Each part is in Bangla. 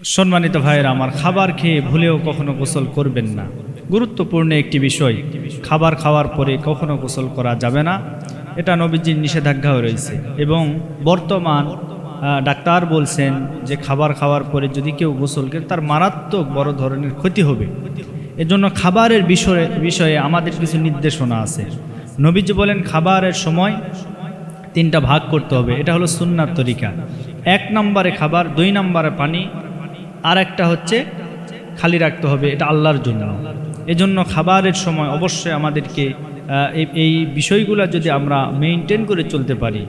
সম্মানিত ভাইয়েরা আমার, খাবার খেয়ে ভুলেও কখনো গোসল করবেন না। গুরুত্বপূর্ণ একটি বিষয়, খাবার খাওয়ার পরে কখনো গোসল করা যাবে না, এটা নবীজির নিষেধাজ্ঞাও রয়েছে। এবং বর্তমান ডাক্তার বলছেন যে খাবার খাওয়ার পরে যদি কেউ গোসল করে তার মারাত্মক বড় ধরনের ক্ষতি হবে। এজন্য খাবারের বিষয়ে আমাদের কিছু নির্দেশনা আছে। নবীজি বলেন খাবারের সময় তিনটা ভাগ করতে হবে, এটা হলো সুন্নাত তরিকা। 1 নম্বরে খাবার, 2 নম্বরে পানি, আর একটা হচ্ছে খালি রাখতে হবে, এটা আল্লাহর জন্য। এজন্য খাবারের সময় অবশ্যই আমাদেরকে এই বিষয়গুলো যদি আমরা মেইনটেইন করে চলতে পারি,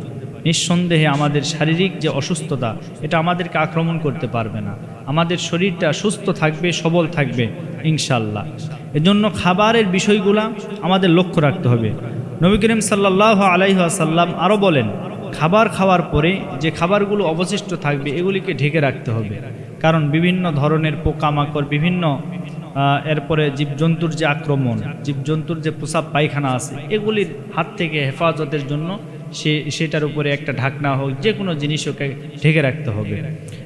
নিঃসন্দেহে আমাদের শারীরিক যে অসুস্থতা এটা আমাদেরকে আক্রমণ করতে পারবে না, আমাদের শরীরটা সুস্থ থাকবে, সবল থাকবে ইনশাআল্লাহ। এজন্য খাবারের বিষয়গুলো আমাদের লক্ষ্য রাখতে হবে। নবী করিম সাল্লাল্লাহু আলাইহি ওয়াসাল্লাম আরও বলেন, খাবার খাওয়ার পরে যে খাবারগুলো অবশিষ্ট থাকবে এগুলিকে ঢেকে রাখতে হবে, কারণ বিভিন্ন ধরনের পোকামাকড়, বিভিন্ন এরপরে জীবজন্তুর যে আক্রমণ, জীবজন্তুর যে প্রসাব পায়খানা আছে এগুলির হাত থেকে হেফাজতের জন্য সেটার উপরে একটা ঢাকনা হোক, যে কোনো জিনিস ওকে ঢেকে রাখতে হবে।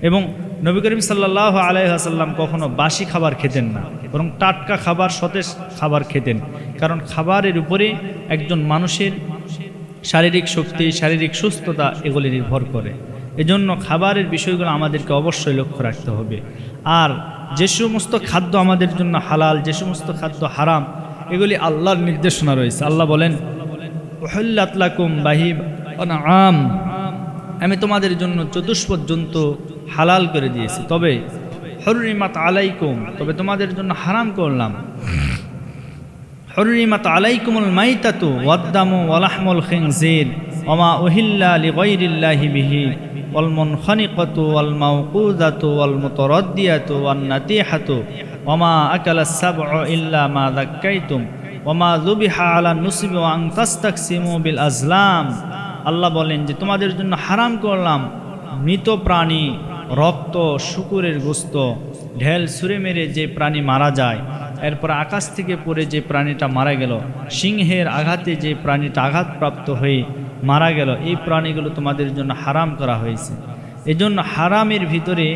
এবং নবী করিম সাল্লাল্লাহু আলাইহি ওয়াসাল্লাম কখনো বাসি খাবার খেতেন না, বরং টাটকা খাবার, সতেজ খাবার খেতেন, কারণ খাবারের উপরে একজন মানুষের শারীরিক শক্তি, শারীরিক সুস্থতা এগুলি নির্ভর করে। এজন্য খাবারের বিষয়গুলো আমাদেরকে অবশ্যই লক্ষ্য রাখতে হবে। আর যে সমস্ত খাদ্য আমাদের জন্য হালাল, যে সমস্ত খাদ্য হারাম, এগুলি আল্লাহর নির্দেশনা রয়েছে। আল্লাহ বলেন, উহিল্লাত লাকুম বাহিমাতুল আনআম, আমি তোমাদের জন্য চতুষ্পদ জন্তু হালাল করে দিয়েছি, তবে হুররিমাত আলাইকুম, তবে তোমাদের জন্য হারাম করলাম। হুররিমাত আলাইকুমুল মাইতাতু ওয়াদ-দামু ওয়া লাহমুল খিনজির ওয়া মা উহিল্লা লিগাইরিল্লাহি বিহি ওয়াল মুনখানিকাতু ওয়াল মাওকুযাতু ওয়াল মুতারাদ্দিয়াতু ওয়ান নাতিহাতু ওয়া মা আকালাস সাবউ ইল্লা মা যাক্কাইতুম ওয়া মা যুবিহা আলা নুসবি ওয়া আন তাস্তাকসিমু বিল আজলাম। আল্লাহ বলেন যে তোমাদের জন্য হারাম করলাম মৃত প্রাণী, রক্ত, শুকুরের গোস্ত, ঢেল ছুঁড়ে মেরে যে প্রাণী মারা যায়, এরপর আকাশ থেকে পড়ে যে প্রাণীটা মারা গেল, সিংহের আঘাতে যে প্রাণীটা আঘাতপ্রাপ্ত হয়ে মারা গেল, এই প্রাণীগুলো তোমাদের জন্য হারাম করা হয়েছে। এজন্য হারামের ভিতরে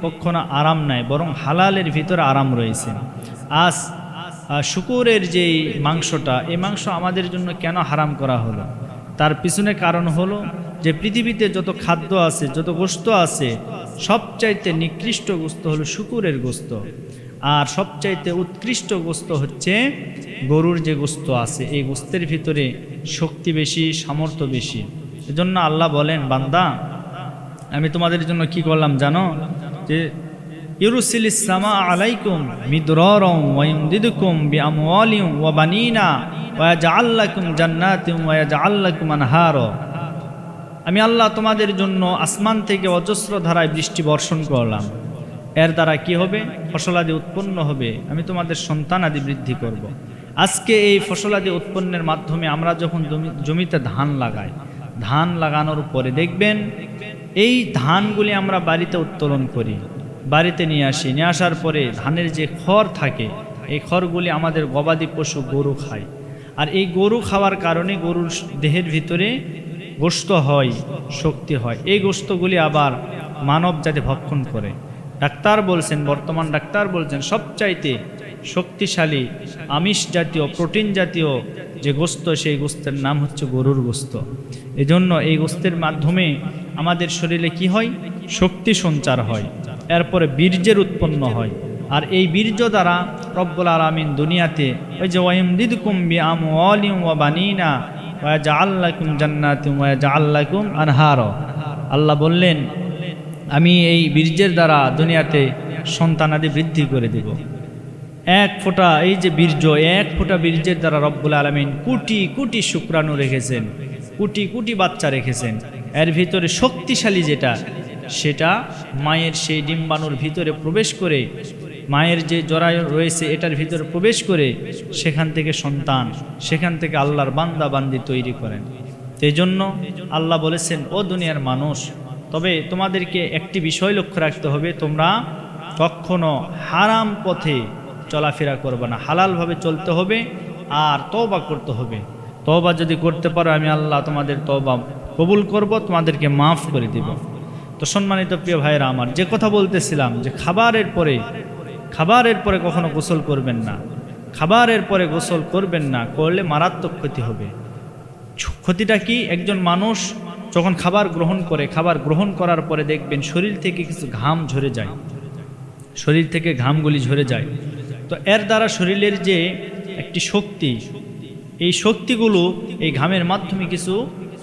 কখনো আরাম নাই, বরং হালালের ভিতরে আরাম রয়েছে। আজ শুকুরের যেই মাংসটা, এই মাংস আমাদের জন্য কেন হারাম করা হলো? তার পিছনে কারণ হলো যে পৃথিবীতে যত খাদ্য আছে, যত গোস্ত আছে, সবচাইতে নিকৃষ্ট গোস্ত হলো শুকুরের গোস্ত, আর সবচাইতে উৎকৃষ্ট গোস্ত হচ্ছে গরুর যে গোস্ত আছে। এই গোস্তের ভিতরে শক্তি বেশি, সামর্থ্য বেশি। এজন্য আল্লাহ বলেন, বান্দা আমি তোমাদের জন্য কি করলাম জানো? যে ইউরসিলিস সামা আলাইকুম মিদরারাম ওয়া ইমদিদুকুম বিআমওয়ালিন ওয়া বানিনা ওয়া ইয়াজআল লাকুম জান্নাতিন ওয়া ইয়াজআল লাকুম আনহারা। আমি আল্লাহ তোমাদের জন্য আসমান থেকে অজস্র ধারায় বৃষ্টি বর্ষণ করলাম, এর দ্বারা কি হবে? ফসলাদি উৎপন্ন হবে, আমি তোমাদের সন্তানাদি বৃদ্ধি করব। আজকে এই ফসলাদি উৎপন্নের মাধ্যমে আমরা যখন জমিতে ধান লাগাই, ধান লাগানোর পরে দেখবেন এই ধানগুলি আমরা বাড়িতে উত্তোলন করি, বাড়িতে নিয়ে আসি, নিয়ে আসার পরে ধানের যে খড় থাকে, এই খড়গুলি আমাদের গবাদি পশু গরু খায়। আর এই গরু খাওয়ার কারণে গরুর দেহের ভিতরে গোশত হয়, শক্তি হয়। এই গোশতগুলি আবার মানব জাতি ভক্ষণ করে। ডাক্তার বলছেন, বর্তমান ডাক্তার বলছেন সবচাইতে শক্তিশালী আমিষ জাতীয়, প্রোটিন জাতীয় যে গোশত, সেই গোশতের নাম হচ্ছে গরুর গোশত। এজন্য এই গোশতের মাধ্যমে আমাদের শরীরে কি হয়? শক্তি সঞ্চার হয়, এরপরে বীর্যের উৎপন্ন হয়। আর এই বীর্য দ্বারা রব্বুল আলামিন দুনিয়াতে ওই যে ওয়াইমদিদকুম বিআমওয়ালিন ওয়া বানিনা ওয়া ইয়াজআল লাকুম জান্নাতিন ওয়া ইয়াজআল লাকুম আনহারা। আল্লাহ বললেন, আমি এই বীর্যের দ্বারা দুনিয়াতে সন্তানাদি বৃদ্ধি করে দেব। এক ফোঁটা, এই যে বীর্য, এক ফোঁটা বীর্যের দ্বারা রব্বুল আলামিন কোটি কোটি শুক্রাণু রেখেছেন, কোটি কোটি বাচ্চা রেখেছেন। এর ভিতরে শক্তিশালী যেটা, সেটা মায়ের সেই ডিম্বাণুর ভিতরে প্রবেশ করে, মায়ের যে জরায়ু রয়েছে এটার ভিতরে প্রবেশ করে সেখান থেকে সন্তান, সেখান থেকে আল্লাহর বান্দা বান্দি তৈরি করেন। এই জন্য আল্লাহ বলেছেন, ও দুনিয়ার মানুষ, তবে তোমাদেরকে একটি বিষয় লক্ষ্য রাখতে হবে, তোমরা কখনো হারাম পথে চলাফেরা করবে না, হালালভাবে চলতে হবে আর তওবা করতে হবে। তওবা যদি করতে পারো, আমি আল্লাহ তোমাদের তওবা কবুল করব, তোমাদেরকে মাফ করে দেব। তো সম্মানিত প্রিয় ভাইয়েরা আমার, যে কথা বলতেছিলাম যে খাবারের পরে কখনো গোসল করবেন না, খাবারের পরে গোসল করবেন না, করলে মারাত্মক ক্ষতি হবে। ক্ষতিটা কি? একজন মানুষ যখন খাবার গ্রহণ করে, খাবার গ্রহণ করার পরে দেখবেন শরীর থেকে কিছু ঘাম ঝরে যায়, শরীর থেকে ঘামগুলি ঝরে যায়। তো এর দ্বারা শরীরের যে একটি শক্তি, এই শক্তিগুলো এই ঘামের মাধ্যমে কিছু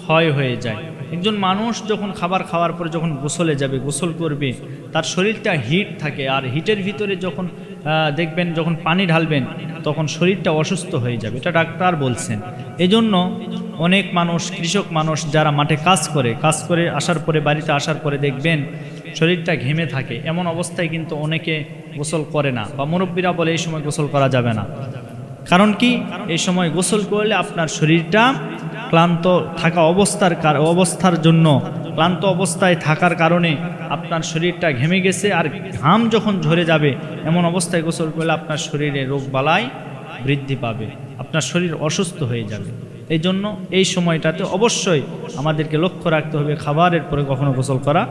ক্ষয় হয়ে যায়। একজন মানুষ যখন খাবার খাওয়ার পরে যখন গোসলে যাবে, গোসল করবে, তার শরীরটা হিট থাকে, আর হিটের ভিতরে যখন দেখবেন যখন পানি ঢালবেন তখন শরীরটা অসুস্থ হয়ে যাবে, এটা ডাক্তার বলছেন। এজন্য অনেক মানুষ, কৃষক মানুষ যারা মাঠে কাজ করে আসার পরে, বাড়িতে আসার পরে দেখবেন শরীরটা ঘেমে থাকে, এমন অবস্থায় কিন্তু অনেকে গোসল করে না, বা মুরব্বীরা বলে এই সময় গোসল করা যাবে না। কারণ কি? এই সময় গোসল করলে আপনার শরীরটা ক্লান্ত থাকা অবস্থার জন্য, ক্লান্ত অবস্থায় থাকার কারণে আপনার শরীরটা ঘেমে গেছে, আর ঘাম যখন ঝরে যাবে এমন অবস্থায় গোসল করলে আপনার শরীরে রোগবালাই বৃদ্ধি পাবে, আপনার শরীর অসুস্থ হয়ে যাবে। এই জন্য এই সময়টাতে অবশ্যই আমাদেরকে লক্ষ্য রাখতে হবে, খাবারের পরে কখনো গোসল করা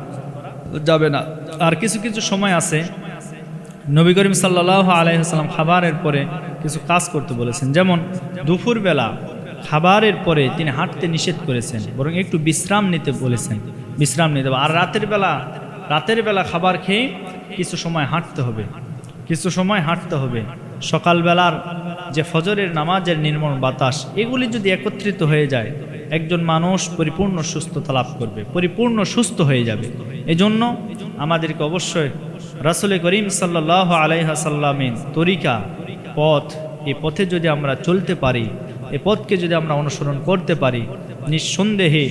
যাবে না। আর কিছু কিছু সময় আছে নবী করিম সাল্লাল্লাহু আলাইহি ওয়াসাল্লাম খাবারের পরে কিছু কাজ করতে বলেছেন। যেমন দুপুরবেলা খাবারের পরে তিনি হাঁটতে নিষেধ করেছেন, বরং একটু বিশ্রাম নিতে বলেছেন, বিশ্রাম নিতে। আর রাতের বেলা খাবার খেয়ে কিছু সময় হাঁটতে হবে। সকালবেলার যে ফজরের নামাজের নির্মল বাতাস, এগুলি যদি একত্রিত হয়ে যায়, একজন মানুষ পরিপূর্ণ সুস্থতা লাভ করবে, পরিপূর্ণ সুস্থ হয়ে যাবে। এজন্য আমাদেরকে অবশ্যই রাসূল করিম সাল্লাল্লাহু আলাইহি ওয়াসাল্লামের তরিকা, পথ, এই পথে যদি আমরা চলতে পারি, এই পথকে যদি আমরা অনুসরণ করতে পারি, নিঃসন্দেহে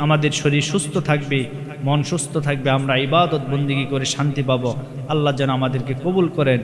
আমাদের শরীর সুস্থ থাকবে, মন সুস্থ থাকবে, আমরা ইবাদত বন্দেগী করে শান্তি পাবো। আল্লাহ যেন আমাদেরকে কবুল করেন।